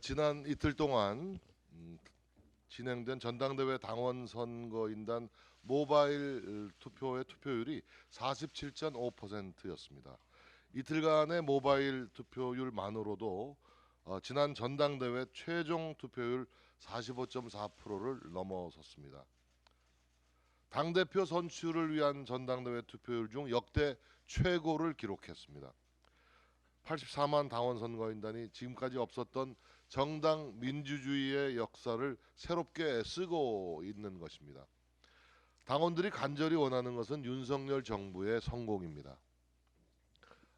지난 이틀 동안 진행된 전당대회 당원 선거인단 모바일 투표의 투표율이 47.5%였습니다. 이틀간의 모바일 투표율만으로도 지난 전당대회 최종 투표율 45.4%를 넘어섰습니다. 당대표 선출을 위한 전당대회 투표율 중 역대 최고를 기록했습니다. 84만 당원 선거인단이 지금까지 없었던 정당 민주주의의 역사를 새롭게 쓰고 있는 것입니다. 당원들이 간절히 원하는 것은 윤석열 정부의 성공입니다.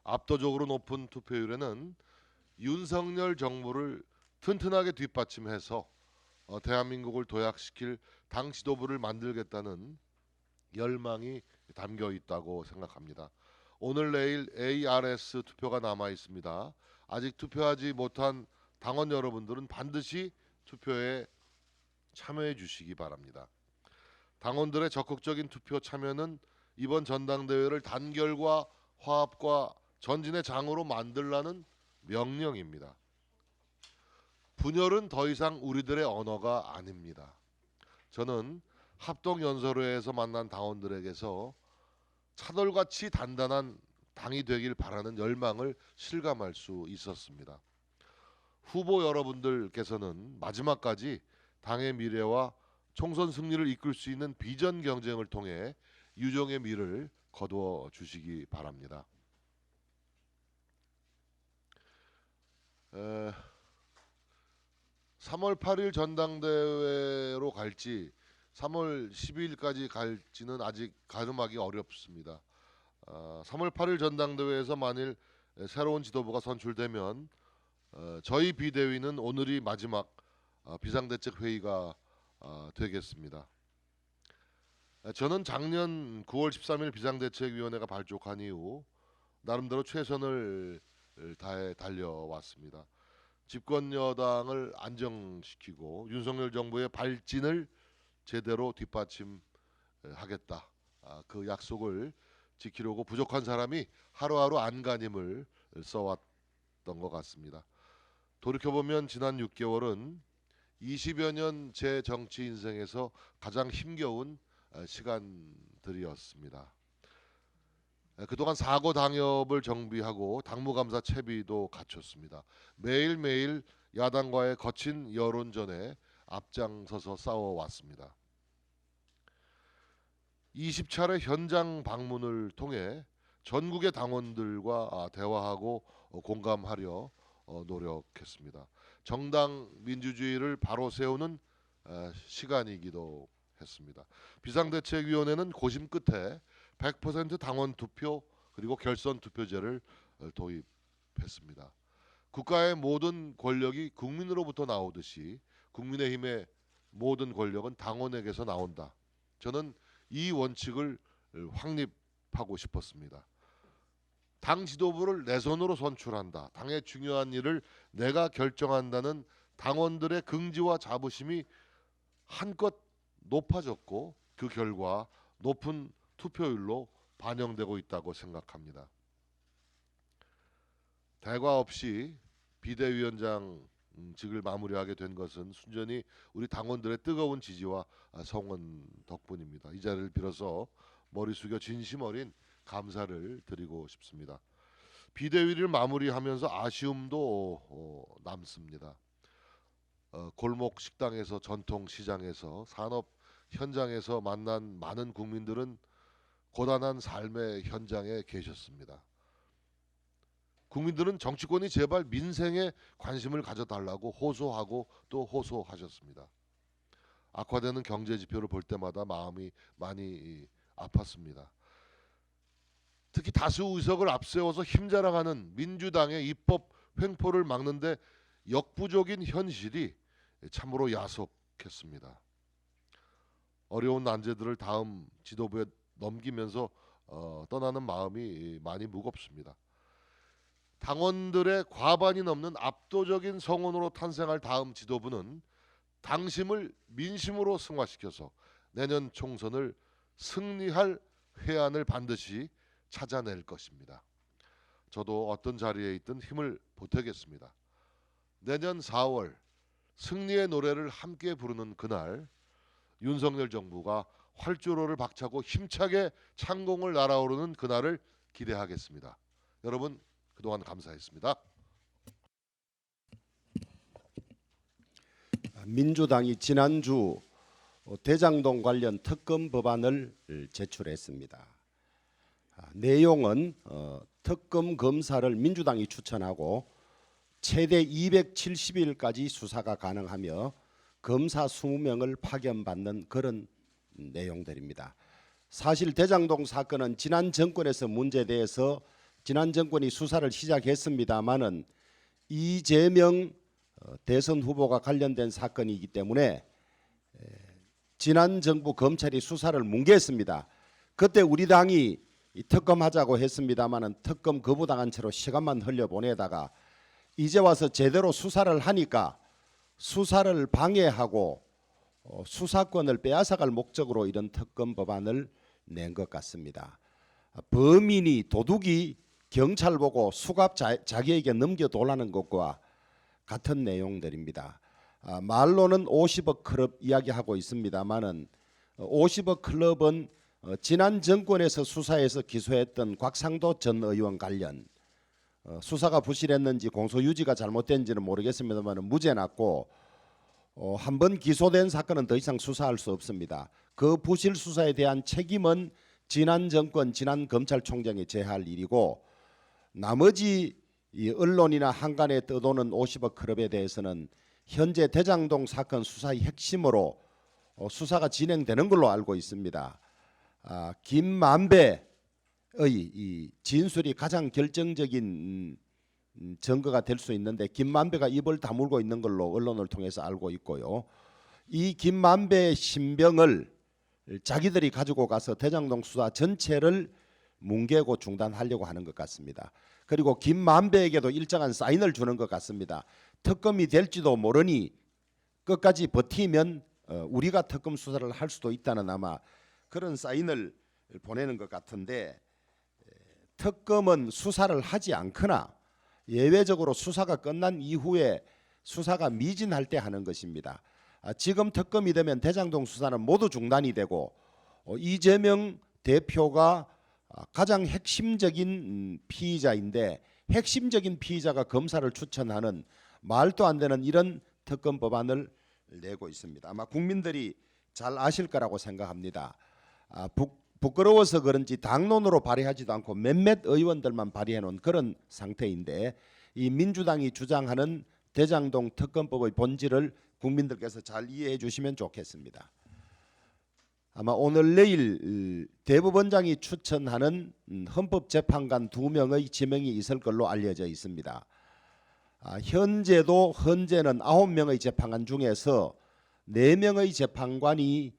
압도적으로 높은 투표율에는 윤석열 정부를 튼튼하게 뒷받침해서 대한민국을 도약시킬 당 지도부를 만들겠다는 열망이 담겨 있다고 생각합니다. 오늘 내일 ARS 투표가 남아 있습니다. 아직 투표하지 못한 당원 여러분들은 반드시 투표에 참여해 주시기 바랍니다. 당원들의 적극적인 투표 참여는 이번 전당대회를 단결과 화합과 전진의 장으로 만들라는 명령입니다. 분열은 더 이상 우리들의 언어가 아닙니다. 저는 합동연설회에서 만난 당원들에게서 차돌같이 단단한 당이 되길 바라는 열망을 실감할 수 있었습니다. 후보 여러분들께서는 마지막까지 당의 미래와 총선 승리를 이끌 수 있는 비전 경쟁을 통해 유종의 미를 거두어 주시기 바랍니다. 3월 8일 전당대회로 갈지 3월 12일까지 갈지는 아직 가늠하기 어렵습니다. 3월 8일 전당대회에서 만일 새로운 지도부가 선출되면 저희 비대위는 오늘이 마지막 비상대책 회의가 되겠습니다. 저는 작년 9월 13일 비상대책위원회가 발족한 이후 나름대로 최선을 다해 달려왔습니다. 집권 여당을 안정시키고 윤석열 정부의 발진을 제대로 뒷받침하겠다. 그 약속을 지키려고 부족한 사람이 하루하루 안간힘을 써왔던 것 같습니다. 돌이켜보면 지난 6개월은 20여 년 제 정치 인생에서 가장 힘겨운 시간들이었습니다. 그동안 사고 당협을 정비하고 당무감사 채비도 갖췄습니다. 매일매일 야당과의 거친 여론전에 앞장서서 싸워왔습니다. 20차례 현장 방문을 통해 전국의 당원들과 대화하고 공감하려 노력했습니다. 정당 민주주의를 바로 세우는 시간이기도 했습니다. 비상대책위원회는 고심 끝에 100% 당원 투표 그리고 결선 투표제를 도입했습니다. 국가의 모든 권력이 국민으로부터 나오듯이 국민의힘의 모든 권력은 당원에게서 나온다. 저는 이 원칙을 확립하고 싶었습니다. 당 지도부를 내 손으로 선출한다. 당의 중요한 일을 내가 결정한다는 당원들의 긍지와 자부심이 한껏 높아졌고 그 결과 높은 투표율로 반영되고 있다고 생각합니다. 대과 없이 비대위원장직을 마무리하게 된 것은 순전히 우리 당원들의 뜨거운 지지와 성원 덕분입니다. 이 자리를 빌어서 머리 숙여 진심 어린 감사를 드리고 싶습니다. 비대위를 마무리하면서 아쉬움도 남습니다. 골목 식당에서 전통 시장에서 산업 현장에서 만난 많은 국민들은 고단한 삶의 현장에 계셨습니다. 국민들은 정치권이 제발 민생에 관심을 가져달라고 호소하고 또 호소하셨습니다. 악화되는 경제 지표를 볼 때마다 마음이 많이 아팠습니다. 특히 다수 의석을 앞세워서 힘자랑하는 민주당의 입법 횡포를 막는데 역부족인 현실이 참으로 야속했습니다. 어려운 난제들을 다음 지도부에 넘기면서 떠나는 마음이 많이 무겁습니다. 당원들의 과반이 넘는 압도적인 성원으로 탄생할 다음 지도부는 당심을 민심으로 승화시켜서 내년 총선을 승리할 해안을 반드시 찾아낼 것입니다. 저도 어떤 자리에 있든 힘을 보태겠습니다. 내년 4월 승리의 노래를 함께 부르는 그날 윤석열 정부가 활주로를 박차고 힘차게 창공을 날아오르는 그날을 기대하겠습니다. 여러분 그동안 감사했습니다. 민주당이 지난주 대장동 관련 특검 법안을 제출했습니다. 내용은 특검 검사를 민주당이 추천하고 최대 270일까지 수사가 가능하며 검사 20명을 파견받는 그런 내용들입니다. 사실 대장동 사건은 지난 정권에서 문제돼서 지난 정권이 수사를 시작했습니다마는 이재명 대선 후보가 관련된 사건이기 때문에 지난 정부 검찰이 수사를 뭉개했습니다. 그때 우리 당이 특검하자고 했습니다마는 특검 거부당한 채로 시간만 흘려보내다가 이제 와서 제대로 수사를 하니까 수사를 방해하고 수사권을 빼앗아갈 목적으로 이런 특검 법안을 낸 것 같습니다. 범인이 도둑이 경찰 보고 수갑 자기에게 넘겨달라는 것과 같은 내용들입니다. 말로는 50억 클럽 이야기하고 있습니다만은 50억 클럽은 지난 정권에서 수사해서 기소했던 곽상도 전 의원 관련 수사가 부실했는지 공소유지가 잘못된지는 모르겠습니다만 무죄 났고 한 번 기소된 사건은 더 이상 수사할 수 없습니다. 그 부실 수사에 대한 책임은 지난 정권 지난 검찰총장이 져야 할 일이고 나머지 이 언론이나 한간에 떠도는 50억 클럽에 대해서는 현재 대장동 사건 수사의 핵심으로 수사가 진행되는 걸로 알고 있습니다. 김만배의 이 진술이 가장 결정적인 증거가 될 수 있는데 김만배가 입을 다물고 있는 걸로 언론을 통해서 알고 있고요. 이 김만배의 신병을 자기들이 가지고 가서 대장동 수사 전체를 뭉개고 중단하려고 하는 것 같습니다. 그리고 김만배에게도 일정한 사인을 주는 것 같습니다. 특검이 될지도 모르니 끝까지 버티면 우리가 특검 수사를 할 수도 있다는 아마 그런 사인을 보내는 것 같은데 특검은 수사를 하지 않거나 예외적으로 수사가 끝난 이후에 수사가 미진할 때 하는 것입니다. 지금 특검이 되면 대장동 수사는 모두 중단이 되고 이재명 대표가 가장 핵심적인 피의자인데 핵심적인 피의자가 검사를 추천하는 말도 안 되는 이런 특검 법안을 내고 있습니다. 아마 국민들이 잘 아실 거라고 생각합니다. 부끄러워서 그런지 당론으로 발의하지도 않고 몇몇 의원들만 발의해 놓은 그런 상태인데 이 민주당이 주장하는 대장동 특검법의 본질을 국민들께서 잘 이해해 주시면 좋겠습니다. 아마 오늘 내일 대법원장이 추천하는 헌법재판관 2명의 지명이 있을 걸로 알려져 있습니다. 현재는 9명의 재판관 중에서 4명의 재판관이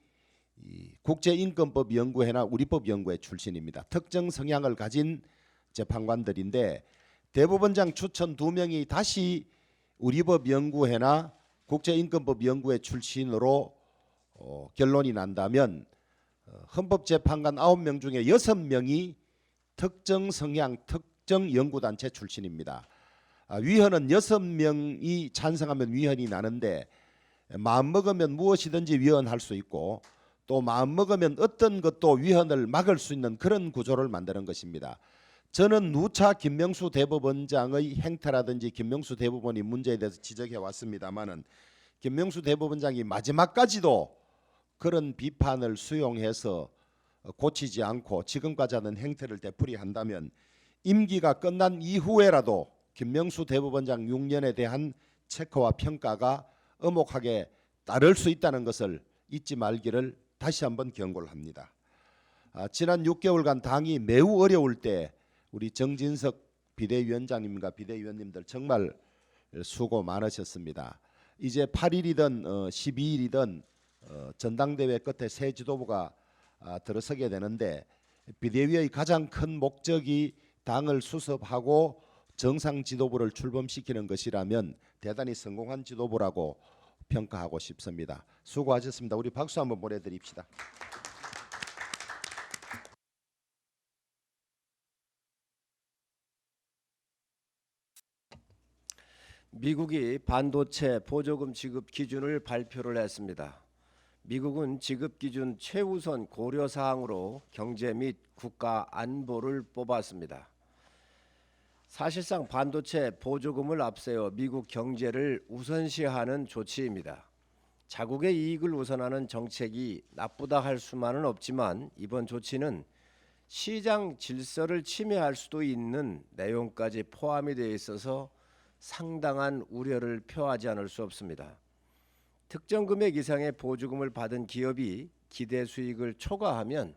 국제인권법연구회나 우리법연구회 출신입니다. 특정 성향을 가진 재판관들인데 대법원장 추천 2명이 다시 우리법연구회나 국제인권법연구회 출신으로 결론이 난다면 헌법재판관 9명 중에 6명이 특정 성향, 특정 연구단체 출신입니다. 위헌은 6명이 찬성하면 위헌이 나는데 마음먹으면 무엇이든지 위헌할 수 있고 또 마음먹으면 어떤 것도 위헌을 막을 수 있는 그런 구조를 만드는 것입니다. 저는 누차 김명수 대법원장의 행태라든지 김명수 대법원이 문제에 대해서 지적해 왔습니다마는 김명수 대법원장이 마지막까지도 그런 비판을 수용해서 고치지 않고 지금까지 하는 행태를 되풀이한다면 임기가 끝난 이후에라도 김명수 대법원장 6년에 대한 체크와 평가가 엄혹하게 따를 수 있다는 것을 잊지 말기를 다시 한번 경고를 합니다. 지난 6개월간 당이 매우 어려울 때 우리 정진석 비대위원장님과 비대위원님들 정말 수고 많으셨습니다. 이제 8일이든 12일이든 전당대회 끝에 새 지도부가 들어서게 되는데 비대위의 가장 큰 목적이 당을 수습하고 정상 지도부를 출범시키는 것이라면 대단히 성공한 지도부라고 평가하고 싶습니다. 수고하셨습니다. 우리 박수 한번 보내드립시다. 미국이 반도체 보조금 지급 기준을 발표를 했습니다. 미국은 지급 기준 최우선 고려 사항으로 경제 및 국가 안보를 뽑았습니다. 사실상 반도체 보조금을 앞세워 미국 경제를 우선시하는 조치입니다. 자국의 이익을 우선하는 정책이 나쁘다 할 수만은 없지만 이번 조치는 시장 질서를 침해할 수도 있는 내용까지 포함이 되어 있어서 상당한 우려를 표하지 않을 수 없습니다. 특정 금액 이상의 보조금을 받은 기업이 기대 수익을 초과하면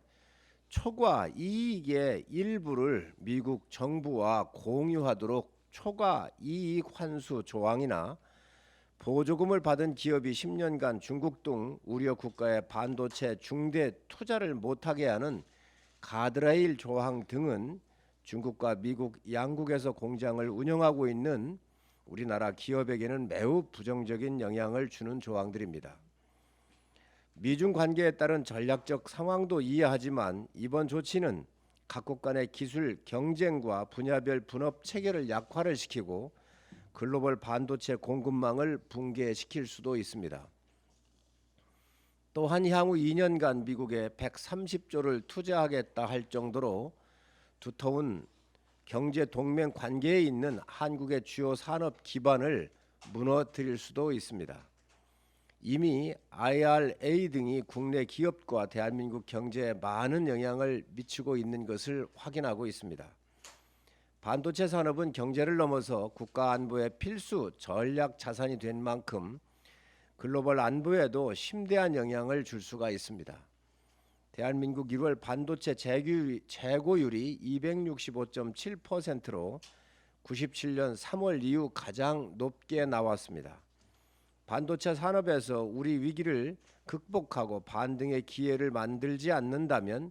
초과 이익의 일부를 미국 정부와 공유하도록 초과 이익 환수 조항이나 보조금을 받은 기업이 10년간 중국 등 우려 국가의 반도체 중대 투자를 못하게 하는 가드레일 조항 등은 중국과 미국 양국에서 공장을 운영하고 있는 우리나라 기업에게는 매우 부정적인 영향을 주는 조항들입니다. 미중 관계에 따른 전략적 상황도 이해하지만 이번 조치는 각국 간의 기술 경쟁과 분야별 분업 체계를 약화를 시키고 글로벌 반도체 공급망을 붕괴시킬 수도 있습니다. 또한 향후 2년간 미국에 130조를 투자하겠다 할 정도로 두터운 경제 동맹 관계에 있는 한국의 주요 산업 기반을 무너뜨릴 수도 있습니다. 이미 IRA 등이 국내 기업과 대한민국 경제에 많은 영향을 미치고 있는 것을 확인하고 있습니다. 반도체 산업은 경제를 넘어서 국가 안보의 필수 전략 자산이 된 만큼 글로벌 안보에도 심대한 영향을 줄 수가 있습니다. 대한민국 1월 반도체 재고율이 265.7%로 97년 3월 이후 가장 높게 나왔습니다. 반도체 산업에서 우리 위기를 극복하고 반등의 기회를 만들지 않는다면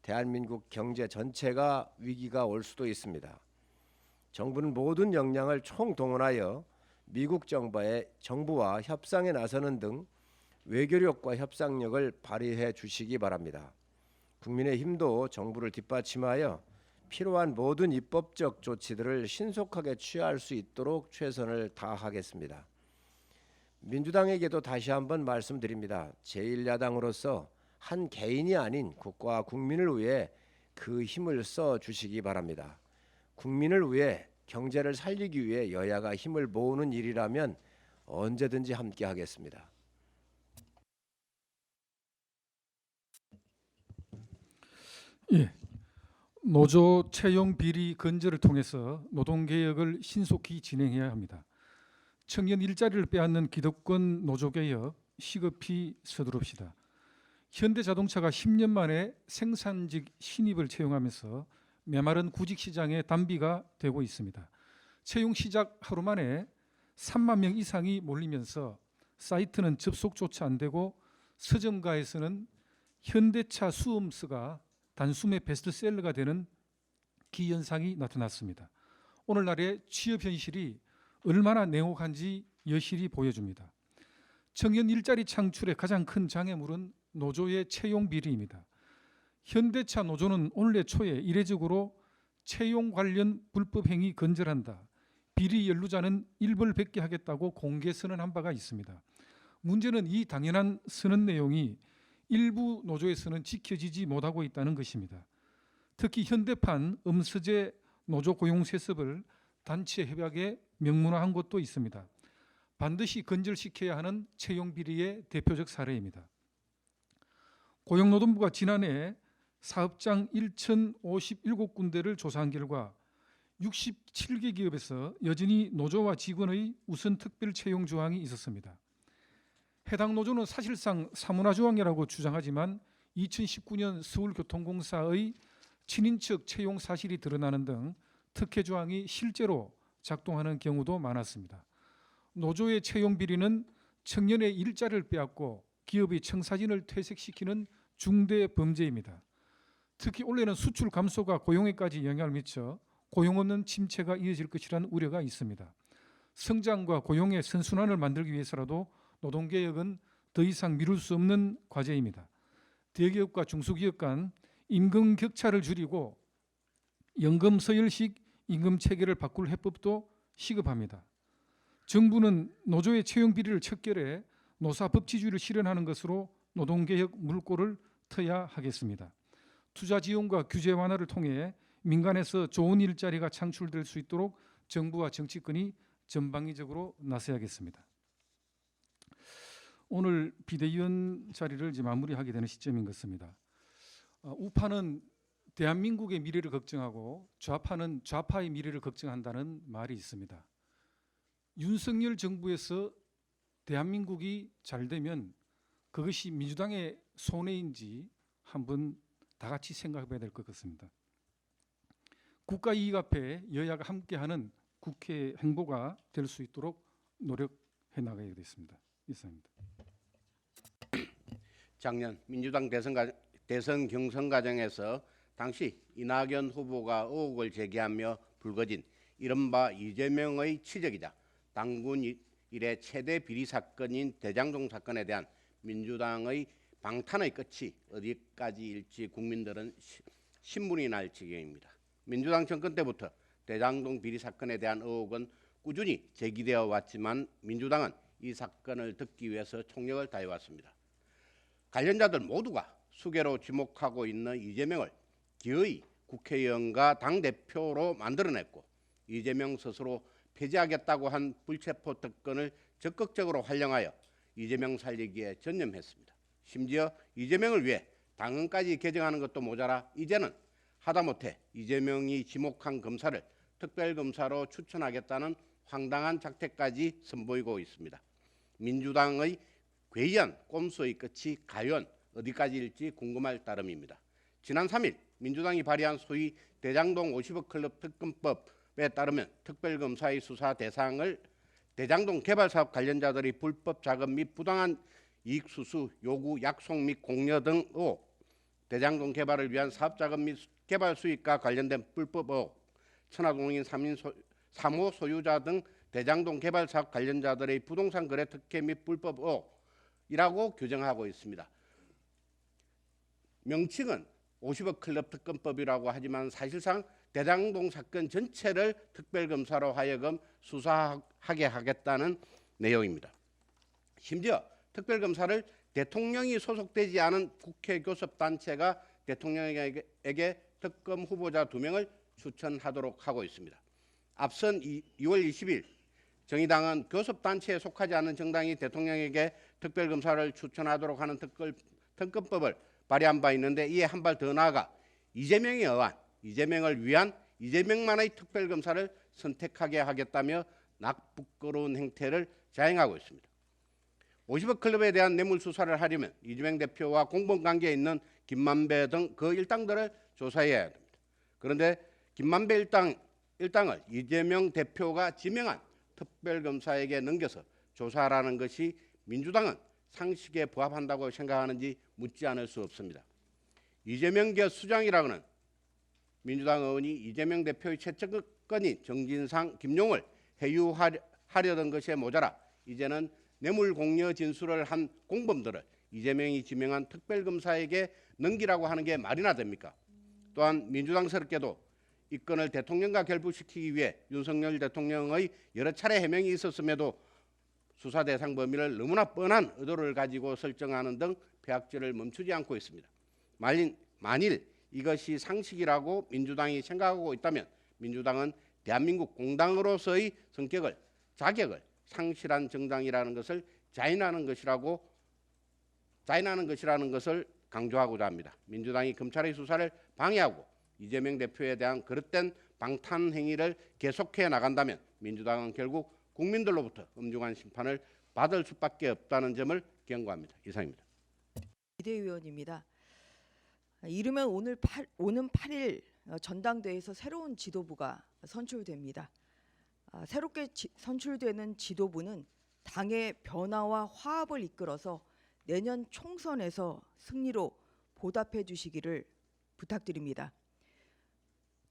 대한민국 경제 전체가 위기가 올 수도 있습니다. 정부는 모든 역량을 총동원하여 미국 정부와 협상에 나서는 등 외교력과 협상력을 발휘해 주시기 바랍니다. 국민의힘도 정부를 뒷받침하여 필요한 모든 입법적 조치들을 신속하게 취할 수 있도록 최선을 다하겠습니다. 민주당에게도 다시 한번 말씀드립니다. 제1야당으로서 한 개인이 아닌 국가와 국민을 위해 그 힘을 써 주시기 바랍니다. 국민을 위해 경제를 살리기 위해 여야가 힘을 모으는 일이라면 언제든지 함께 하겠습니다. 예, 노조 채용 비리 건절을 통해서 노동개혁을 신속히 진행해야 합니다. 청년 일자리를 빼앗는 기득권 노조개혁 시급히 서두릅시다. 현대자동차가 10년 만에 생산직 신입을 채용하면서 메마른 구직 시장에 단비가 되고 있습니다. 채용 시작 하루 만에 3만 명 이상이 몰리면서 사이트는 접속조차 안 되고 서점가에서는 현대차 수음스가 단숨에 베스트셀러가 되는 기현상이 나타났습니다. 오늘날의 취업 현실이 얼마나 냉혹한지 여실히 보여줍니다. 청년 일자리 창출의 가장 큰 장애물은 노조의 채용 비리입니다. 현대차 노조는 올해 초에 이례적으로 채용 관련 불법 행위 건절한다, 비리 연루자는 일벌백계 하겠다고 공개 선언한 바가 있습니다. 문제는 이 당연한 선언 내용이 일부 노조에서는 지켜지지 못하고 있다는 것입니다. 특히 현대판 음서재 노조 고용 세습을 단체 협약에 명문화한 곳도 있습니다. 반드시 건절시켜야 하는 채용 비리의 대표적 사례입니다. 고용노동부가 지난해 사업장 1,057군데를 조사한 결과 67개 기업에서 여전히 노조와 직원의 우선 특별 채용 조항이 있었습니다. 해당 노조는 사실상 사문화 조항이라고 주장하지만 2019년 서울교통공사의 친인척 채용 사실이 드러나는 등 특혜 조항이 실제로 작동하는 경우도 많았습니다. 노조의 채용 비리는 청년의 일자리를 빼앗고 기업의 청사진을 퇴색시키는 중대 범죄입니다. 특히 올해는 수출 감소가 고용에까지 영향을 미쳐 고용 없는 침체가 이어질 것이라는 우려가 있습니다. 성장과 고용의 선순환을 만들기 위해서라도 노동개혁은 더 이상 미룰 수 없는 과제입니다. 대기업과 중소기업 간 임금 격차를 줄이고 연금 서열식 임금 체계를 바꿀 해법도 시급합니다. 정부는 노조의 채용 비리를 척결해 노사 법치주의를 실현하는 것으로 노동개혁 물꼬를 터야 하겠습니다. 투자 지원과 규제 완화를 통해 민간에서 좋은 일자리가 창출될 수 있도록 정부와 정치권이 전방위적으로 나서야겠습니다. 오늘 비대위원 자리를 이제 마무리하게 되는 시점인 것입니다. 우파는 대한민국의 미래를 걱정하고 좌파는 좌파의 미래를 걱정한다는 말이 있습니다. 윤석열 정부에서 대한민국이 잘 되면 그것이 민주당의 손해인지 한번 다 같이 생각해 봐야 될 것 같습니다. 국가 이익 앞에 여야가 함께하는 국회 행보가 될 수 있도록 노력해 나가야겠습니다. 이상입니다. 작년 민주당 대선 경선 과정에서 당시 이낙연 후보가 의혹을 제기하며 불거진 이른바 이재명의 치적이자 당군 이래 최대 비리 사건인 대장동 사건에 대한 민주당의 방탄의 끝이 어디까지일지 국민들은 신문이 날 지경입니다. 민주당 정권 때부터 대장동 비리 사건에 대한 의혹은 꾸준히 제기되어 왔지만 민주당은 이 사건을 덮기 위해서 총력을 다해왔습니다. 관련자들 모두가 수개로 지목하고 있는 이재명을 기어이 국회의원과 당대표로 만들어냈고 이재명 스스로 폐지하겠다고 한 불체포 특권을 적극적으로 활용하여 이재명 살리기에 전념했습니다. 심지어 이재명을 위해 당헌까지 개정하는 것도 모자라 이제는 하다못해 이재명이 지목한 검사를 특별검사로 추천하겠다는 황당한 작태까지 선보이고 있습니다. 민주당의 괴이한 꼼수의 끝이 과연 어디까지일지 궁금할 따름입니다. 지난 3일 민주당이 발의한 소위 대장동 50억 클럽 특검법에 따르면 특별검사의 수사 대상을 대장동 개발사업 관련자들이 불법 자금 및 부당한 이익 수수 요구 약속 및 공여 등 의혹, 대장동 개발을 위한 사업자금 및 개발 수익과 관련된 불법 의혹, 천화동인 3호 소유자 등 대장동 개발 사업 관련자들의 부동산 거래 특혜 및 불법 의혹이라고 규정하고 있습니다. 명칭은 50억 클럽 특검법이라고 하지만 사실상 대장동 사건 전체를 특별검사로 하여금 수사하게 하겠다는 내용입니다. 심지어 특별검사를 대통령이 소속되지 않은 국회 교섭단체가 대통령에게 특검 후보자 2명을 추천하도록 하고 있습니다. 앞선 2월 20일 정의당은 교섭단체에 속하지 않은 정당이 대통령에게 특별검사를 추천하도록 하는 특검법을 발의한 바 있는데 이에 한 발 더 나아가 이재명에 의한 이재명을 위한 이재명만의 특별검사를 선택하게 하겠다며 낙부끄러운 행태를 자행하고 있습니다. 50억 클럽에 대한 뇌물 수사를 하려면 이재명 대표와 공범관계에 있는 김만배 등 그 일당들을 조사해야 됩니다. 그런데 김만배 일당을 이재명 대표가 지명한 특별검사에게 넘겨서 조사하라는 것이 민주당은 상식에 부합한다고 생각하는지 묻지 않을 수 없습니다. 이재명계 수장이라고는 민주당 의원이 이재명 대표의 최측근인 정진상, 김용을 해유하려던 것에 모자라 이제는 뇌물 공여 진술을 한 공범들을 이재명이 지명한 특별검사에게 넘기라고 하는 게 말이나 됩니까? 또한 민주당스럽게도 이 건을 대통령과 결부시키기 위해 윤석열 대통령의 여러 차례 해명이 있었음에도 수사 대상 범위를 너무나 뻔한 의도를 가지고 설정하는 등 폐악질을 멈추지 않고 있습니다. 만일 이것이 상식이라고 민주당이 생각하고 있다면 민주당은 대한민국 공당으로서의 자격을 상실한 정당이라는 것을 자인하는 것이라는 것을 강조하고자 합니다. 민주당이 검찰의 수사를 방해하고 이재명 대표에 대한 그릇된 방탄 행위를 계속해 나간다면 민주당은 결국 국민들로부터 엄중한 심판을 받을 수밖에 없다는 점을 경고합니다. 이상입니다. 비대위원입니다. 이르면 오는 8일 전당대회에서 새로운 지도부가 선출됩니다. 새롭게 선출되는 지도부는 당의 변화와 화합을 이끌어서 내년 총선에서 승리로 보답해 주시기를 부탁드립니다.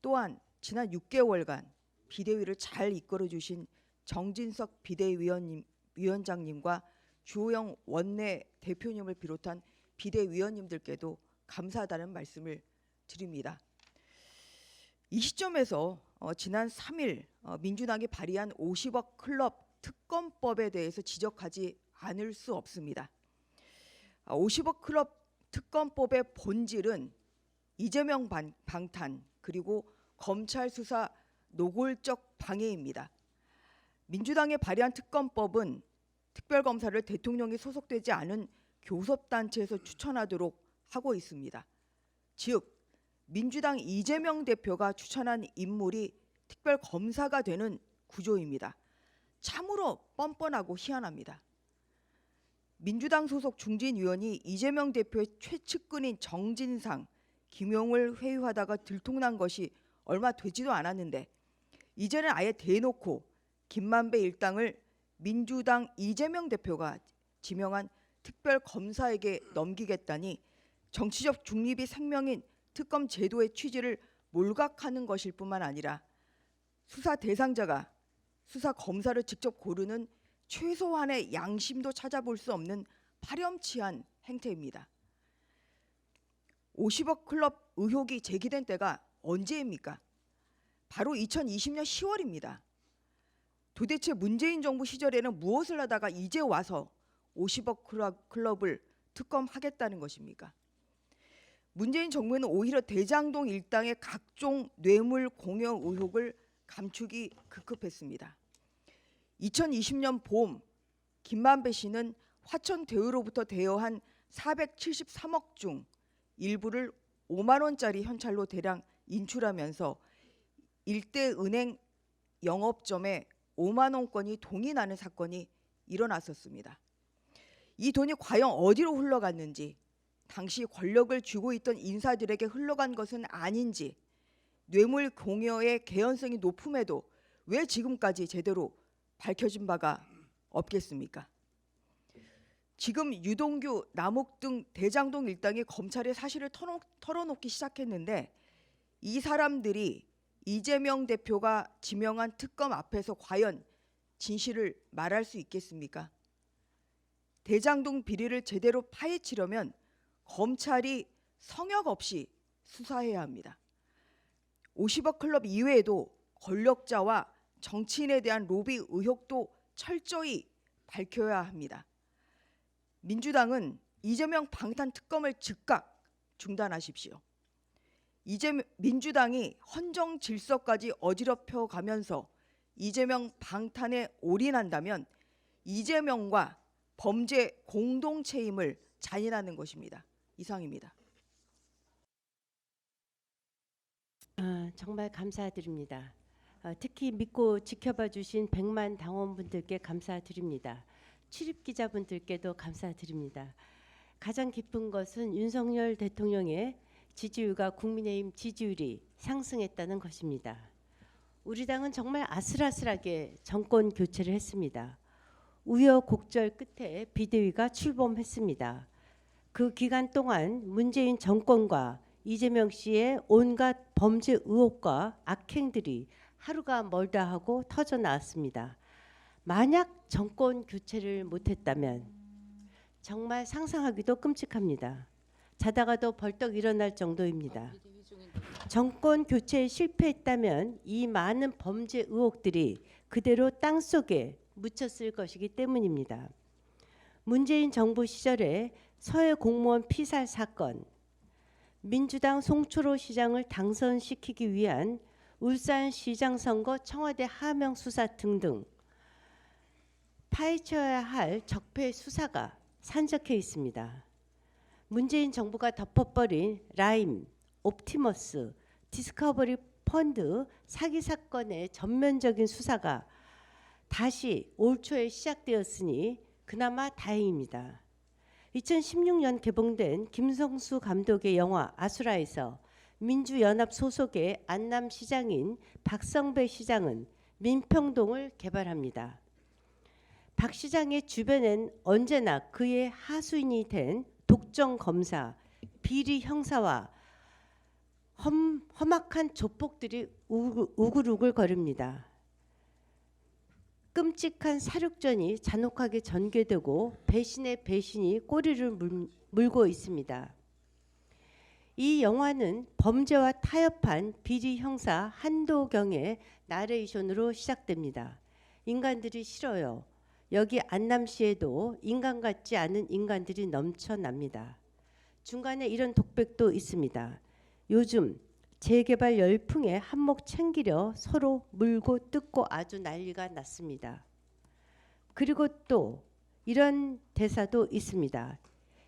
또한 지난 6개월간 비대위를 잘 이끌어 주신 정진석 비대위원장님과 주호영 원내 대표님을 비롯한 비대위원님들께도 감사하다는 말씀을 드립니다. 이 시점에서 지난 3일 민주당이 발의한 50억 클럽 특검법에 대해서 지적하지 않을 수 없습니다. 50억 클럽 특검법의 본질은 이재명 방탄 그리고 검찰 수사 노골적 방해입니다. 민주당이 발의한 특검법은 특별검사를 대통령이 소속되지 않은 교섭단체에서 추천하도록 하고 있습니다. 즉 민주당 이재명 대표가 추천한 인물이 특별검사가 되는 구조입니다. 참으로 뻔뻔하고 희한합니다. 민주당 소속 중진 의원이 이재명 대표의 최측근인 정진상, 김용을 회유하다가 들통난 것이 얼마 되지도 않았는데 이제는 아예 대놓고 김만배 일당을 민주당 이재명 대표가 지명한 특별검사에게 넘기겠다니 정치적 중립이 생명인 특검 제도의 취지를 몰각하는 것일 뿐만 아니라 수사 대상자가 수사 검사를 직접 고르는 최소한의 양심도 찾아볼 수 없는 파렴치한 행태입니다. 50억 클럽 의혹이 제기된 때가 언제입니까? 바로 2020년 10월입니다. 도대체 문재인 정부 시절에는 무엇을 하다가 이제 와서 50억 클럽을 특검하겠다는 것입니까? 문재인 정부는 오히려 대장동 일당의 각종 뇌물 공여 의혹을 감추기 급급했습니다. 2020년 봄 김만배 씨는 화천 대유로부터 대여한 473억 중 일부를 5만 원짜리 현찰로 대량 인출하면서 일대 은행 영업점에 5만 원권이 동이 나는 사건이 일어났었습니다. 이 돈이 과연 어디로 흘러갔는지, 당시 권력을 쥐고 있던 인사들에게 흘러간 것은 아닌지, 뇌물 공여의 개연성이 높음에도 왜 지금까지 제대로 밝혀진 바가 없겠습니까? 지금 유동규, 남욱 등 대장동 일당이 검찰에 사실을 털어놓기 시작했는데 이 사람들이 이재명 대표가 지명한 특검 앞에서 과연 진실을 말할 수 있겠습니까? 대장동 비리를 제대로 파헤치려면 검찰이 성역 없이 수사해야 합니다. 50억 클럽 이외에도 권력자와 정치인에 대한 로비 의혹도 철저히 밝혀야 합니다. 민주당은 이재명 방탄 특검을 즉각 중단하십시오. 민주당이 헌정 질서까지 어지럽혀 가면서 이재명 방탄에 올인한다면 이재명과 범죄 공동체임을 잔인하는 것입니다. 이상입니다. 정말 감사드립니다. 특히 믿고 지켜봐 주신 100만 당원분들께 감사드립니다. 출입 기자분들께도 감사드립니다. 가장 기쁜 것은 윤석열 대통령의 지지율과 국민의힘 지지율이 상승했다는 것입니다. 우리 당은 정말 아슬아슬하게 정권 교체를 했습니다. 우여곡절 끝에 비대위가 출범했습니다. 그 기간 동안 문재인 정권과 이재명 씨의 온갖 범죄 의혹과 악행들이 하루가 멀다 하고 터져 나왔습니다. 만약 정권 교체를 못했다면 정말 상상하기도 끔찍합니다. 자다가도 벌떡 일어날 정도입니다. 정권 교체에 실패했다면 이 많은 범죄 의혹들이 그대로 땅속에 묻혔을 것이기 때문입니다. 문재인 정부 시절에 서해 공무원 피살 사건, 민주당 송철호 시장을 당선시키기 위한 울산시장 선거 청와대 하명 수사 등등 파헤쳐야 할 적폐 수사가 산적해 있습니다. 문재인 정부가 덮어버린 라임, 옵티머스, 디스커버리 펀드 사기 사건의 전면적인 수사가 다시 올 초에 시작되었으니 그나마 다행입니다. 2016년 개봉된 김성수 감독의 영화 아수라에서 민주연합 소속의 안남시장인 박성배 시장은 민평동을 개발합니다. 박 시장의 주변엔 언제나 그의 하수인이 된 독점검사, 비리 형사와 험악한 조폭들이 우글우글거립니다. 끔찍한 사륙전이 잔혹하게 전개되고 배신의 배신이 꼬리를 물고 있습니다. 이 영화는 범죄와 타협한 비리 형사 한도경의 나레이션으로 시작됩니다. 인간들이 싫어요. 여기 안남시에도 인간 같지 않은 인간들이 넘쳐납니다. 중간에 이런 독백도 있습니다. 요즘 재개발 열풍에 한몫 챙기려 서로 물고 뜯고 아주 난리가 났습니다. 그리고 또 이런 대사도 있습니다.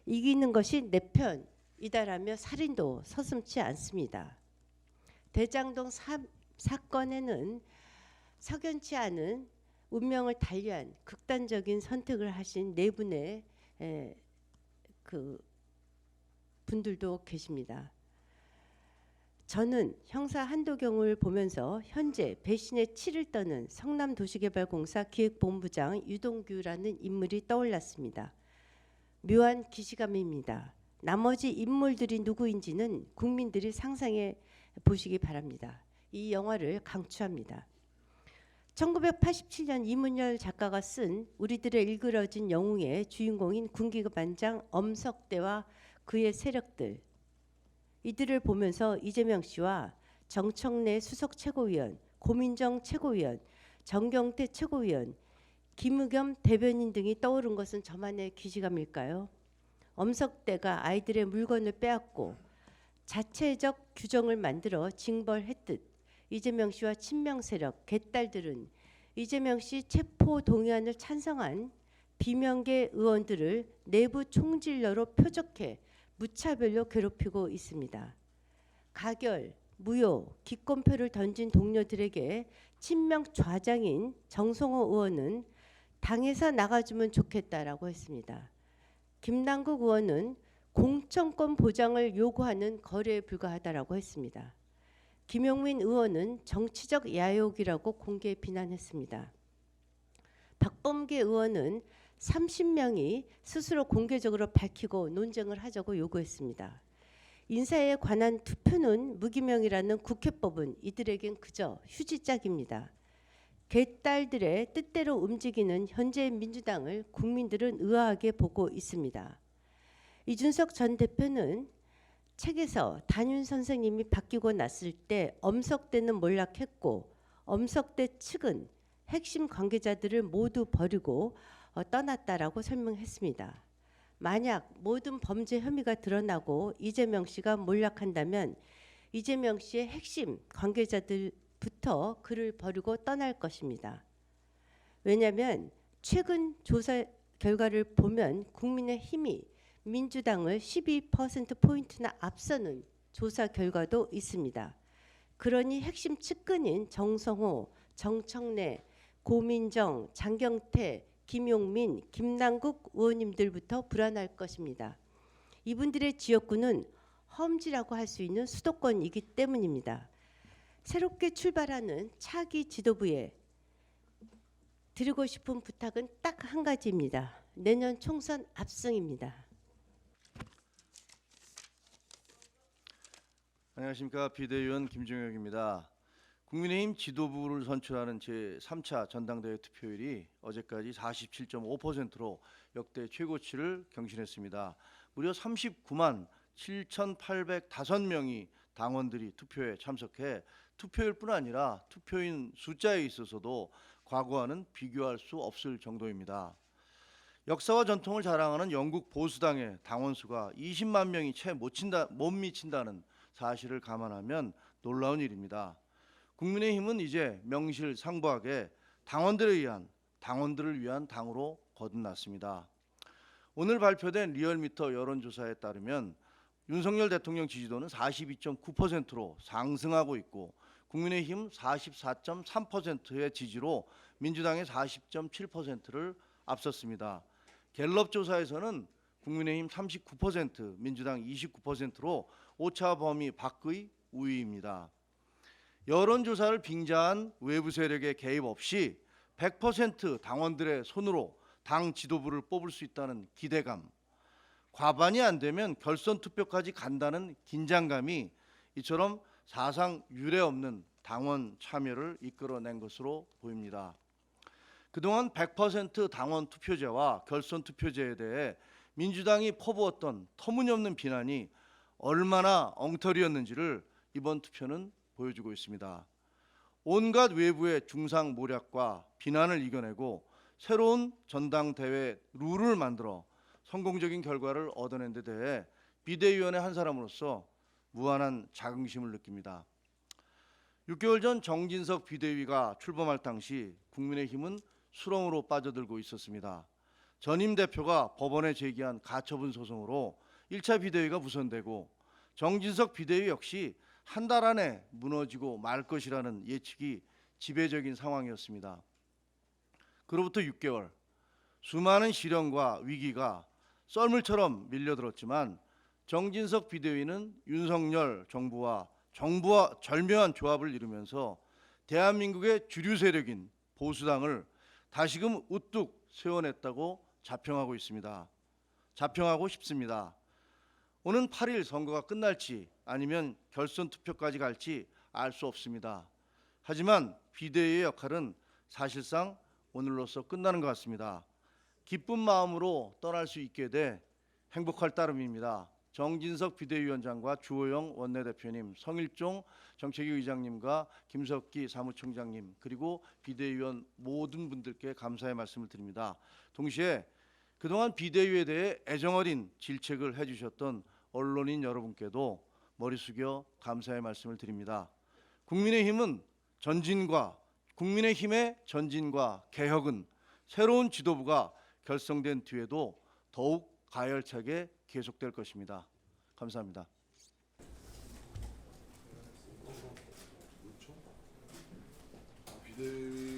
이기는 것이 내 편이다라며 살인도 서슴지 않습니다. 대장동 사건에는 석연치 않은 운명을 달리한 극단적인 선택을 하신 네 분의 그 분들도 계십니다. 저는 형사 한도경을 보면서 현재 배신의 치를 떠는 성남도시개발공사 기획본부장 유동규라는 인물이 떠올랐습니다. 묘한 기시감입니다. 나머지 인물들이 누구인지는 국민들이 상상해 보시기 바랍니다. 이 영화를 강추합니다. 1987년 이문열 작가가 쓴 우리들의 일그러진 영웅의 주인공인 군기반장 엄석대와 그의 세력들, 이들을 보면서 이재명 씨와 정청래 수석 최고위원, 고민정 최고위원, 정경태 최고위원, 김의겸 대변인 등이 떠오른 것은 저만의 기시감일까요? 엄석대가 아이들의 물건을 빼앗고 자체적 규정을 만들어 징벌했듯 이재명 씨와 친명 세력 개딸들은 이재명 씨 체포 동의안을 찬성한 비명계 의원들을 내부 총질러로 표적해 무차별로 괴롭히고 있습니다. 가결, 무효, 기권표를 던진 동료들에게 친명 좌장인 정성호 의원은 당에서 나가주면 좋겠다라고 했습니다. 김남국 의원은 공천권 보장을 요구하는 거래에 불과하다라고 했습니다. 김용민 의원은 정치적 야욕이라고 공개 비난했습니다. 박범계 의원은 30명이 스스로 공개적으로 밝히고 논쟁을 하자고 요구했습니다. 인사에 관한 투표는 무기명이라는 국회법은 이들에겐 그저 휴지짝입니다. 개딸들의 뜻대로 움직이는 현재의 민주당을 국민들은 의아하게 보고 있습니다. 이준석 전 대표는 책에서 단윤 선생님이 바뀌고 났을 때 엄석대는 몰락했고 엄석대 측은 핵심 관계자들을 모두 버리고 떠났다라고 설명했습니다. 만약 모든 범죄 혐의가 드러나고 이재명 씨가 몰락한다면 이재명 씨의 핵심 관계자들부터 그를 버리고 떠날 것입니다. 왜냐하면 최근 조사 결과를 보면 국민의힘이 민주당을 12%포인트나 앞서는 조사 결과도 있습니다. 그러니 핵심 측근인 정성호, 정청래, 고민정, 장경태, 김용민, 김남국 의원님들부터 불안할 것입니다. 이분들의 지역구는 험지라고 할 수 있는 수도권이기 때문입니다. 새롭게 출발하는 차기 지도부에 드리고 싶은 부탁은 딱 한 가지입니다. 내년 총선 압승입니다. 안녕하십니까. 비대위원 김종혁입니다. 국민의힘 지도부를 선출하는 제3차 전당대회 투표율이 어제까지 47.5%로 역대 최고치를 경신했습니다. 무려 39만 7,805명이 당원들이 투표에 참석해 투표율뿐 아니라 투표인 숫자에 있어서도 과거와는 비교할 수 없을 정도입니다. 역사와 전통을 자랑하는 영국 보수당의 당원 수가 20만 명이 채 못 미친다는 사실을 감안하면 놀라운 일입니다. 국민의힘은 이제 명실상부하게 당원들을 위한 당으로 거듭났습니다. 오늘 발표된 리얼미터 여론조사에 따르면 윤석열 대통령 지지도는 42.9%로 상승하고 있고 국민의힘 44.3%의 지지로 민주당의 40.7%를 앞섰습니다. 갤럽 조사에서는 국민의힘 39%, 민주당 29%로 오차 범위 밖의 우위입니다. 여론조사를 빙자한 외부 세력의 개입 없이 100% 당원들의 손으로 당 지도부를 뽑을 수 있다는 기대감, 과반이 안 되면 결선 투표까지 간다는 긴장감이 이처럼 사상 유례 없는 당원 참여를 이끌어낸 것으로 보입니다. 그동안 100% 당원 투표제와 결선 투표제에 대해 민주당이 퍼부었던 터무니없는 비난이 얼마나 엉터리였는지를 이번 투표는 보여주고 있습니다. 온갖 외부의 중상모략과 비난을 이겨내고 새로운 전당대회 룰을 만들어 성공적인 결과를 얻어낸 데 대해 비대위원의 한 사람으로서 무한한 자긍심을 느낍니다. 6개월 전 정진석 비대위가 출범할 당시 국민의힘은 수렁으로 빠져들고 있었습니다. 전임 대표가 법원에 제기한 가처분 소송으로 1차 비대위가 무산되고 정진석 비대위 역시 한 달 안에 무너지고 말 것이라는 예측이 지배적인 상황이었습니다. 그로부터 6개월, 수많은 시련과 위기가 썰물처럼 밀려들었지만 정진석 비대위는 윤석열 정부와 절묘한 조합을 이루면서 대한민국의 주류 세력인 보수당을 다시금 우뚝 세워냈다고 자평하고 있습니다. 자평하고 싶습니다. 오는 8일 선거가 끝날지 아니면 결선 투표까지 갈지 알 수 없습니다. 하지만 비대위의 역할은 사실상 오늘로써 끝나는 것 같습니다. 기쁜 마음으로 떠날 수 있게 돼 행복할 따름입니다. 정진석 비대위원장과 주호영 원내대표님, 성일종 정책위 의장님과 김석기 사무총장님, 그리고 비대위원 모든 분들께 감사의 말씀을 드립니다. 동시에 그동안 비대위에 대해 애정어린 질책을 해주셨던 언론인 여러분께도 머리 숙여 감사의 말씀을 드립니다. 국민의힘의 전진과 개혁은 새로운 지도부가 결성된 뒤에도 더욱 가열차게 계속될 것입니다. 감사합니다. 비대위